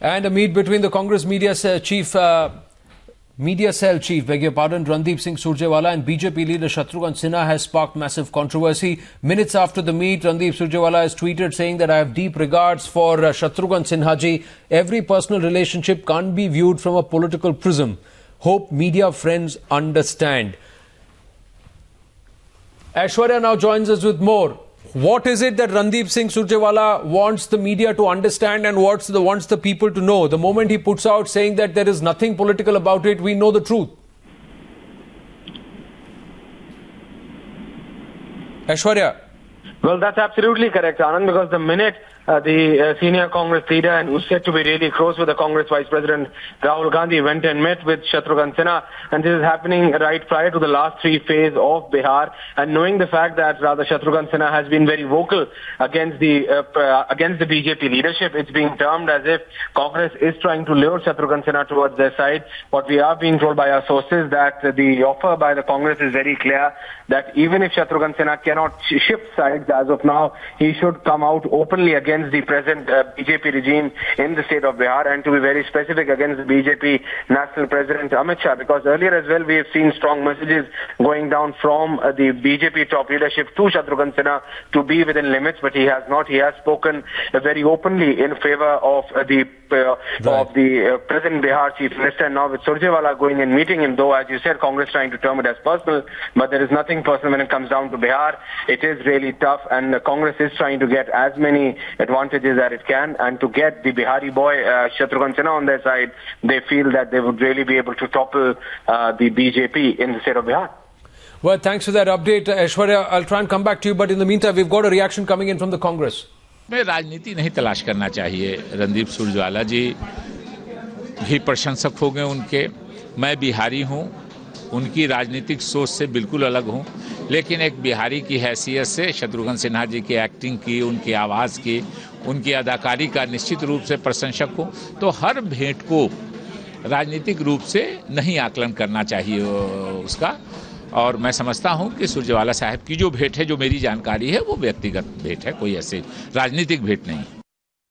And a meet between the Congress media cell chief, Randeep Singh Surjewala and BJP leader Shatrughan Sinha has sparked massive controversy. Minutes after the meet, Randeep Surjewala has tweeted saying that I have deep regards for Shatrughan Sinha ji. Every personal relationship can't be viewed from a political prism. Hope media friends understand. Aishwarya now joins us with more. What is it that Randeep Singh Surjewala wants the media to understand and wants the people to know? The moment he puts out saying that there is nothing political about it, we know the truth. Aishwarya. Well, that's absolutely correct, Anand, because the minute the senior Congress leader and who's said to be really close with the Congress Vice President Rahul Gandhi went and met with Shatrughan Sinha, and this is happening right prior to the last three phases of Bihar, and knowing the fact that rather Shatrughan Sinha has been very vocal against the BJP leadership, it's being termed as if Congress is trying to lure Shatrughan Sinha towards their side. What we are being told by our sources that the offer by the Congress is very clear that even if Shatrughan Sinha cannot shift sides as of now, he should come out openly against the present BJP regime in the state of Bihar, and to be very specific, against the BJP National President Amit Shah, because earlier as well we have seen strong messages going down from the BJP top leadership to Shatrughan Sinha to be within limits, but he has not. He has spoken very openly in favor of the present Bihar Chief Minister, and now with Surjewala going and meeting him, though as you said, Congress trying to term it as personal, but there is nothing personal when it comes down to Bihar. It is really tough, and Congress is trying to get as many advantages that it can, and to get the Bihari boy Shatrughan Sinha on their side, they feel that they would really be able to topple the BJP in the state of Bihar. Well, thanks for that update, Aishwarya. I'll try and come back to you, but in the meantime, we've got a reaction coming in from the Congress. में राजनीति नहीं तलाश करना चाहिए। रणदीप सुरजेवाला जी भी प्रशंसक हो गए उनके। मैं बिहारी हूं, उनकी राजनीतिक सोच से बिल्कुल अलग हूं, लेकिन एक बिहारी की हैसियत से शत्रुघ्न सिन्हा जी की एक्टिंग की, उनकी आवाज़ की, उनकी अदाकारी का निश्चित रूप से प्रशंसक हूं। तो हर भेंट को राजनीतिक रूप से नहीं आकलन करना चाहिए उसका, और मैं समझता हूं कि सुरजेवाला साहब की जो भेंट है, जो मेरी जानकारी है, वो व्यक्तिगत भेंट है, कोई ऐसे राजनीतिक भेंट नहीं।